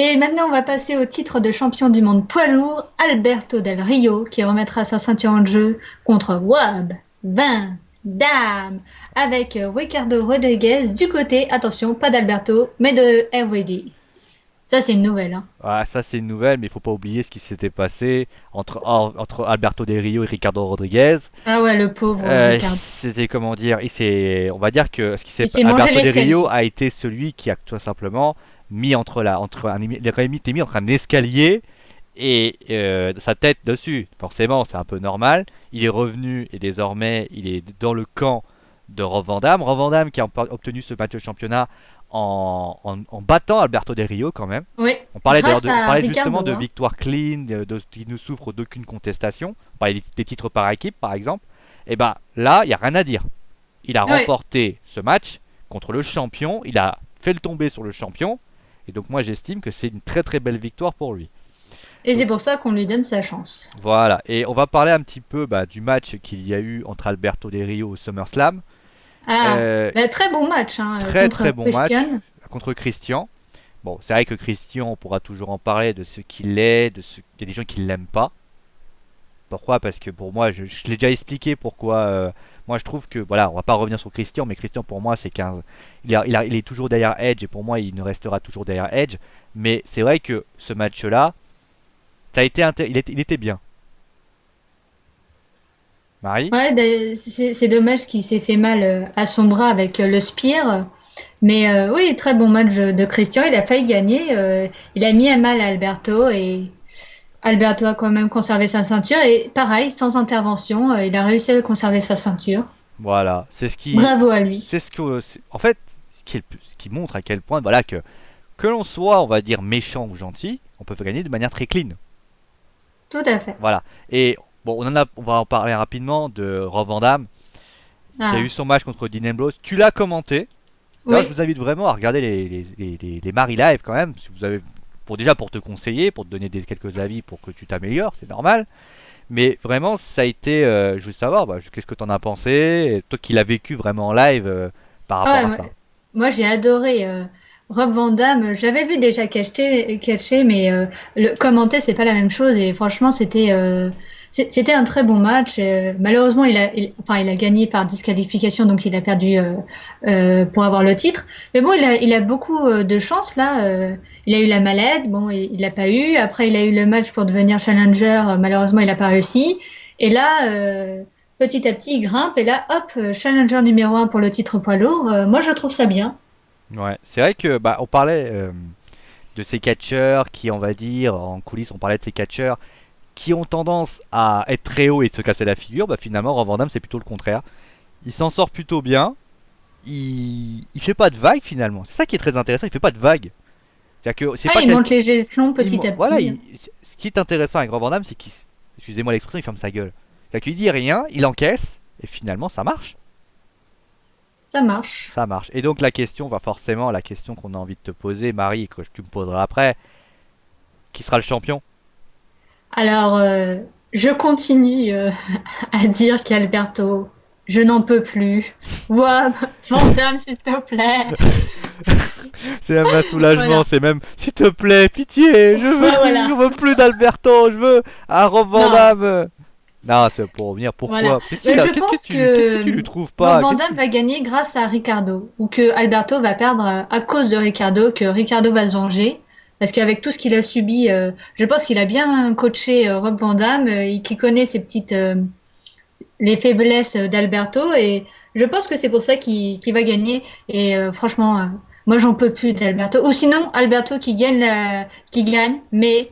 Et maintenant, on va passer au titre de champion du monde poids lourd, Alberto Del Rio, qui remettra sa ceinture en jeu contre Wab Van Dam, avec Ricardo Rodriguez du côté, attention, pas d'Alberto, mais de RVD. Ça, c'est une nouvelle, hein. Ah, ça c'est une nouvelle, mais il faut pas oublier ce qui s'était passé entre Alberto Del Rio et Ricardo Rodriguez. Ah ouais, le pauvre Ricardo. C'était comment dire, on va dire que Il s'est mangé Alberto Del Rio l'escalier. a été celui qui a tout simplement mis il a été mis entre un escalier et sa tête dessus. Forcément, c'est un peu normal. Il est revenu et désormais il est dans le camp de Rob Van Dam. Rob Van Dam qui a obtenu ce match de championnat en battant Alberto Del Rio quand même. Oui, D'ailleurs grâce on à parlait justement Ricardo, de hein. victoire clean, qui ne souffre d'aucune contestation. On parlait des titres par équipe par exemple. Et ben là, il n'y a rien à dire. Il a Oui, remporté ce match contre le champion. Il a fait le tomber sur le champion. Et donc moi j'estime que c'est une très très belle victoire pour lui. et Donc c'est pour ça qu'on lui donne sa chance. voilà. Et on va parler un petit peu du match qu'il y a eu entre Alberto Del Rio au SummerSlam. Ah, Euh, bah, très bon match hein, Très contre très bon match Christian. contre Christian. Bon, c'est vrai que Christian, on pourra toujours en parler de ce qu'il est, il y a des gens qui l'aiment pas. Pourquoi? Parce que pour moi, je l'ai déjà expliqué pourquoi. Moi, je trouve que voilà, on va pas revenir sur Christian, mais Christian pour moi, c'est il est toujours derrière Edge et pour moi, il ne restera toujours derrière Edge. Mais c'est vrai que ce match-là, il était bien. Marie? Ouais, c'est dommage qu'il s'est fait mal à son bras avec le Spear. Mais oui, très bon match de Christian. Il a failli gagner. Il a mis à mal Alberto et Alberto a quand même conservé sa ceinture. Et pareil, sans intervention, il a réussi à conserver sa ceinture. Voilà, Bravo à lui. en fait, ce qui montre à quel point, voilà, que l'on soit, on va dire méchant ou gentil, on peut gagner de manière très clean. Tout à fait. Voilà. Et bon, on va en parler rapidement de Rob Van Dam, qui a eu Ah, son match contre Dean Ambrose. Tu l'as commenté. D'ailleurs, je oui, vous invite vraiment à regarder les Marie Live quand même. Si vous avez, pour te conseiller, pour te donner quelques avis pour que tu t'améliores, c'est normal. Mais vraiment, ça a été. Je veux savoir, qu'est-ce que tu en as pensé, et toi qui l'as vécu vraiment en live par ah rapport ouais, à ça. moi j'ai adoré Rob Van Dam. J'avais vu déjà Caché, mais le commenter c'est pas la même chose. Et franchement, c'était un très bon match. Malheureusement, enfin, il a gagné par disqualification, donc il a perdu pour avoir le titre. Mais bon, il a beaucoup de chance là. Il a eu la mallette, bon, il l'a pas eu. Après, il a eu le match pour devenir challenger. Malheureusement, il a pas réussi. Et là. Petit à petit, il grimpe et là, hop, challenger numéro un pour le titre poids lourd. Moi, je trouve ça bien. Ouais, c'est vrai que on parlait de ces catcheurs qui, on va dire, en coulisses, on parlait de ces catcheurs qui ont tendance à être très hauts et de se casser la figure. Bah finalement, Rob Van Dam, c'est plutôt le contraire. Il s'en sort plutôt bien. Il fait pas de vagues finalement. C'est ça qui est très intéressant. Il fait pas de vagues. C'est-à-dire que c'est Ah, pas il quel... monte les échelons petit à voilà. petit. Ce qui est intéressant avec Rob Van Dam, c'est qu'il, excusez-moi l'expression, il ferme sa gueule. C'est-à-dire qu'il dit rien, il encaisse et finalement ça marche. Ça marche. Ça marche. Et donc la question va forcément, la question qu'on a envie de te poser, Marie, et que tu me poseras après, qui sera le champion? Alors, je continue à dire qu'Alberto, je n'en peux plus. Ouah, Van Damme, s'il te plaît. C'est même un soulagement, Voilà. c'est même s'il te plaît, pitié, Ouais, voilà. je veux plus d'Alberto, je veux un Rob Van Non, Damme. Non, c'est pour revenir. voilà. Pourquoi? Mais je pense Qu'est-ce que tu que lui trouves Rob pas? Van Qu'est-ce Damme qui... va gagner grâce à Ricardo. Ou que Alberto va perdre à cause de Ricardo, que Ricardo va se venger. Parce qu'avec tout ce qu'il a subi, je pense qu'il a bien coaché Rob Van Damme, et qu'il connaît ses petites, les faiblesses d'Alberto. Et je pense que c'est pour ça qu'il va gagner. Et franchement, moi, j'en peux plus d'Alberto. Ou sinon, Alberto qui gagne, mais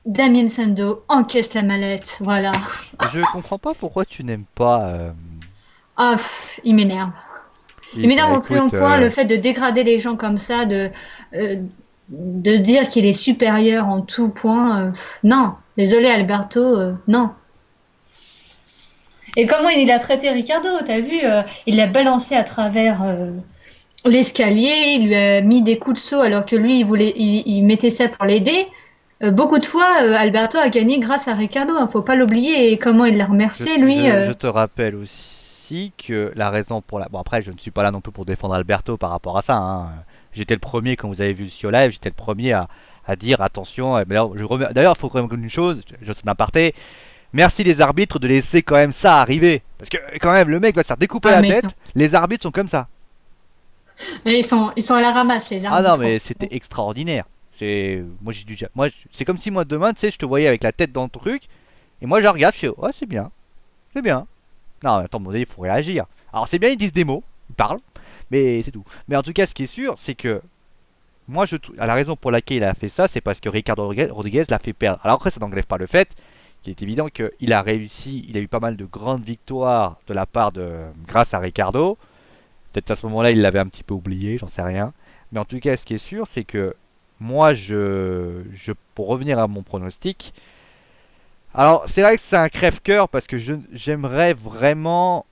Damien Sando encaisse la mallette. Voilà. Je comprends pas pourquoi tu n'aimes pas. Ah, il m'énerve. Il Oui, bah m'énerve au plus long écoute, point le fait de dégrader les gens comme ça, euh, de dire qu'il est supérieur en tout point. Non, désolé Alberto, non. Et comment il a traité Ricardo, t'as vu, il l'a balancé à travers l'escalier, il lui a mis des coups de seau alors que lui, il mettait ça pour l'aider. Beaucoup de fois, Alberto a gagné grâce à Ricardo, hein, faut pas l'oublier. Et comment il l'a remercié, lui. je te rappelle aussi que la raison pour la. Bon, après, je ne suis pas là non plus pour défendre Alberto par rapport à ça, hein. J'étais le premier, quand vous avez vu le Sio Live, j'étais le premier à dire attention. D'ailleurs, il faut quand même une chose, je sais aparté. Merci les arbitres de laisser quand même ça arriver. Parce que quand même, le mec va se faire découper Ah, la mais tête. Les arbitres sont comme ça. ils sont à la ramasse, les Ah non, arbitres. mais c'était extraordinaire. C'est comme si moi demain, tu sais, je te voyais avec la tête dans le truc. Et moi, je regarde, je fais, ouais, c'est bien, c'est bien. Non, mais attends, mon il faut réagir. Alors c'est bien, ils disent des mots, ils parlent, mais c'est tout. Mais en tout cas, ce qui est sûr, c'est que la raison pour laquelle il a fait ça, c'est parce que Ricardo Rodriguez l'a fait perdre. Alors après, ça n'enlève pas le fait qu'il est évident qu'il a réussi, il a eu pas mal de grandes victoires de la part grâce à Ricardo. Peut-être à ce moment-là, il l'avait un petit peu oublié, j'en sais rien. Mais en tout cas, ce qui est sûr, c'est que moi, pour revenir à mon pronostic, alors c'est vrai que c'est un crève-cœur parce que j'aimerais vraiment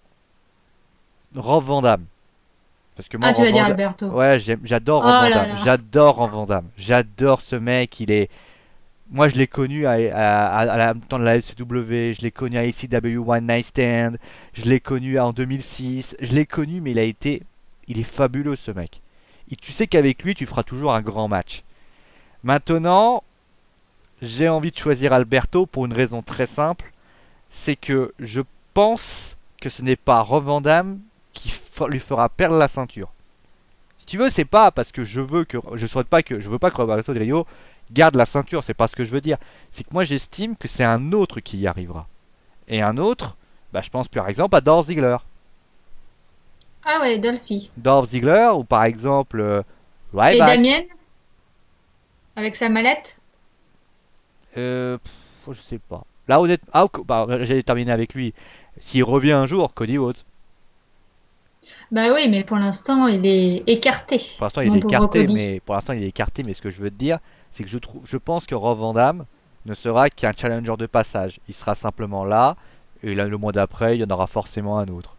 Rob Van Damme. Parce que moi, Ah, tu Rob vas dire Van Damme, Alberto. ouais, j'adore Oh Rob Van là Damme. là. J'adore Rob Van Damme. J'adore ce mec. Moi, je l'ai connu à la temps de la FCW. Je l'ai connu à ECW One Night Stand. Je l'ai connu en 2006. Je l'ai connu, mais il est fabuleux ce mec. Et tu sais qu'avec lui, tu feras toujours un grand match. Maintenant, j'ai envie de choisir Alberto pour une raison très simple. C'est que je pense que ce n'est pas Rob Van Damme qui lui fera perdre la ceinture. Si tu veux, c'est pas parce que je veux pas que Roberto Del Rio garde la ceinture, c'est pas ce que je veux dire. C'est que moi j'estime que c'est un autre qui y arrivera. Et un autre, bah, je pense par exemple à Dolph Ziggler. Ah ouais, Dolphy. Dolph Ziggler ou par exemple Et Ryback. Damien, avec sa mallette? Je sais pas. Là honnêtement, ah, bah, j'allais terminer avec lui. S'il revient un jour, Cody Rhodes. Bah oui, mais pour l'instant, il est écarté, Pour l'instant, il est mon pauvre écarté, Cody. mais pour l'instant, il est écarté. Mais ce que je veux te dire, c'est que je pense que Rob Van Damme ne sera qu'un challenger de passage. Il sera simplement là, et là, le mois d'après, il y en aura forcément un autre.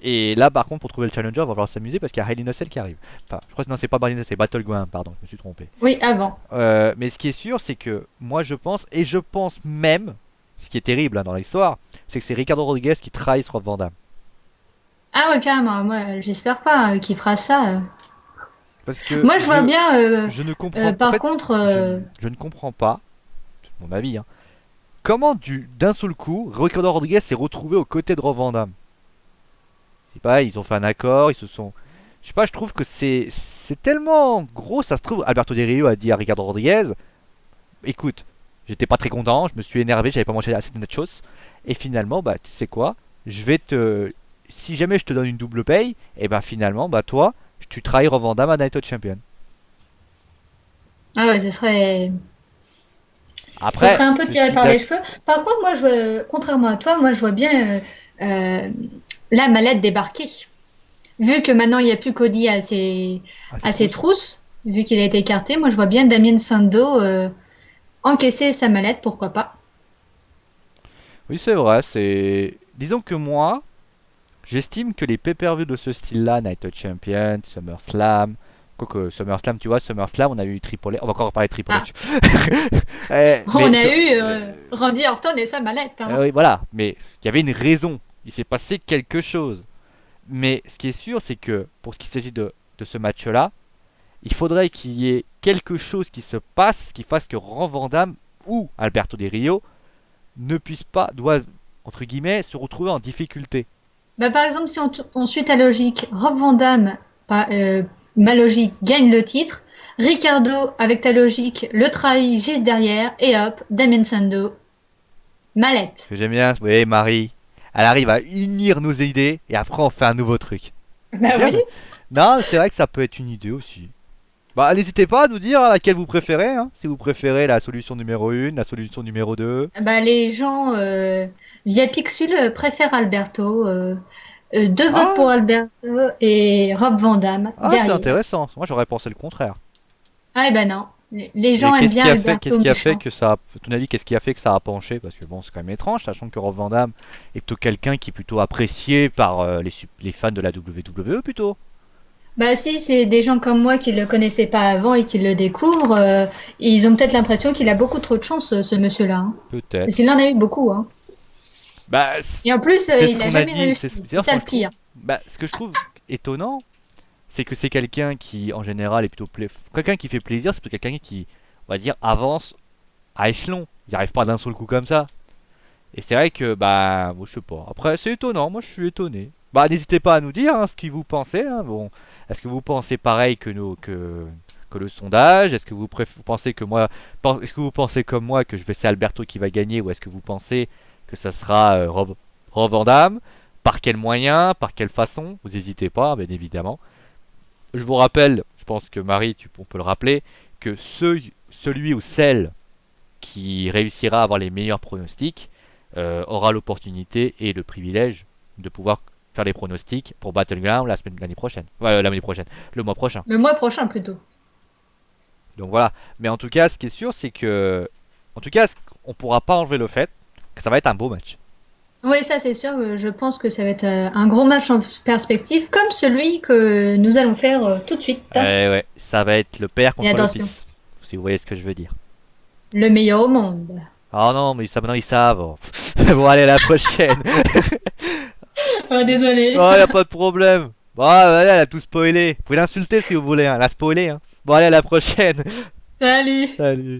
Et là, par contre, pour trouver le challenger, il va falloir s'amuser parce qu'il y a Hayley Nussel qui arrive. Enfin, je crois que non, c'est pas Barney Nussel, c'est Battleground, pardon, je me suis trompé. Oui, avant. Mais ce qui est sûr, c'est que moi, je pense, et je pense même, ce qui est terrible hein, dans l'histoire, c'est que c'est Ricardo Rodriguez qui trahit Rob Van Damme. Ah ouais, carrément. Moi, j'espère pas qu'il fera ça. Parce que Moi, je vois bien, je ne comprends, en par fait, contre, je ne comprends pas, c'est mon avis, hein, comment d'un seul coup, Ricardo Rodriguez s'est retrouvé aux côtés de Rob Van Damme. C'est pas, ils ont fait un accord, ils se sont. Je sais pas, je trouve que c'est tellement gros, ça se trouve. Alberto Del Rio a dit à Ricardo Rodriguez, écoute, j'étais pas très content, je me suis énervé, j'avais pas mangé assez de nachos. Et finalement, bah tu sais quoi, je vais te. Si jamais je te donne une double paye, et ben finalement, bah toi, tu trahis Rob Van Damme à Night of Champion. ah ouais, ce Après, serait un peu je tiré suis par les d'accord. cheveux. Par contre, contrairement à toi, moi, je vois bien euh, la mallette débarquer. Vu que maintenant, il n'y a plus Cody Ah, c'est à trop. ses trousses, vu qu'il a été écarté, moi, je vois bien Damien Sandow encaisser sa mallette, pourquoi pas. Oui, c'est vrai, c'est. Disons que moi, j'estime que les pay-per-views de ce style-là, Night of Champions, SummerSlam, quoique SummerSlam, tu vois, SummerSlam, on a eu Triple H, on va encore parler de Triple Ah, H. Eh, on mais a eu euh, Randy Orton et sa mallette, hein. oui, voilà, mais il y avait une raison, il s'est passé quelque chose. Mais ce qui est sûr, c'est que pour ce qui s'agit de ce match-là, il faudrait qu'il y ait quelque chose qui se passe, qui fasse que Rob Van Damme ou Alberto Del Rio ne puissent pas, doivent, entre guillemets, se retrouver en difficulté. Bah, par exemple, si on suit ta logique, Rob Van Damme, ma logique, gagne le titre. Ricardo, avec ta logique, le trahit juste derrière. Et hop, Damien Sandow, Ce mallette. que j'aime bien, oui, Marie, elle arrive à unir nos idées et après on fait un nouveau truc. C'est Bah bien. oui. Non, c'est vrai que ça peut être une idée aussi. Bah, n'hésitez pas à nous dire laquelle vous préférez. Hein. Si vous préférez la solution numéro 1, la solution numéro 2. Bah, les gens via Pixul préfèrent Alberto. Deux votes pour Ah, Alberto et Rob Van Damme c'est derrière. intéressant. Moi, j'aurais pensé le contraire. Ah, eh ben non. Les Et gens aiment bien qu'est-ce Alberto qui a fait méchant. que ça, à ton avis, qu'est-ce qui a fait que ça a penché? Parce que bon, c'est quand même étrange, sachant que Rob Van Damme est plutôt quelqu'un qui est plutôt apprécié par les fans de la WWE plutôt. Bah si, c'est des gens comme moi qui le connaissaient pas avant et qui le découvrent, ils ont peut-être l'impression qu'il a beaucoup trop de chance, ce monsieur-là, hein. Parce Peut-être. qu'il en a eu beaucoup, hein. Bah, Et en plus, c'est ce il a qu'on a jamais dit. réussi. C'est D'ailleurs, ça moi le je trouve. pire. Bah, ce que je trouve étonnant, c'est que c'est quelqu'un qui, en général, est plutôt quelqu'un qui fait plaisir. C'est plutôt quelqu'un qui, on va dire, avancent à échelon. Ils n'y arrivent pas d'un seul coup comme ça. Et c'est vrai que, bah, moi, je sais pas. Après, c'est étonnant, moi je suis étonné. Bah, n'hésitez pas à nous dire hein, ce que vous pensez. Hein. Bon, est-ce que vous pensez pareil que le sondage? Est-ce que vous pensez que moi, est-ce que vous pensez comme moi que je vais c'est Alberto qui va gagner ou est-ce que vous pensez que ça sera Rob Van Dam? Par quels moyens? Par quelle façon? Vous n'hésitez pas, bien évidemment. Je vous rappelle, je pense que Marie, on peut le rappeler, que celui ou celle qui réussira à avoir les meilleurs pronostics aura l'opportunité et le privilège de pouvoir faire les pronostics pour Battleground l'année prochaine. Ouais, l'année prochaine, le mois prochain. Le mois prochain plutôt. Donc voilà. Mais en tout cas, ce qui est sûr, c'est que, en tout cas, on pourra pas enlever le fait que ça va être un beau match. Oui, ça c'est sûr. Je pense que ça va être un gros match en perspective, comme celui que nous allons faire tout de suite. Ouais, ça va être le père Et contre le attention, fils. Si vous voyez ce que je veux dire. le meilleur au monde. Oh non, mais ça maintenant ils savent. Bon, allez, à la prochaine. Oh, désolé. Oh, y a pas de problème. Bon, allez, elle a tout spoilé. Vous pouvez l'insulter si vous voulez, hein. Elle a spoilé, hein. Bon, allez, à la prochaine. Salut. Salut.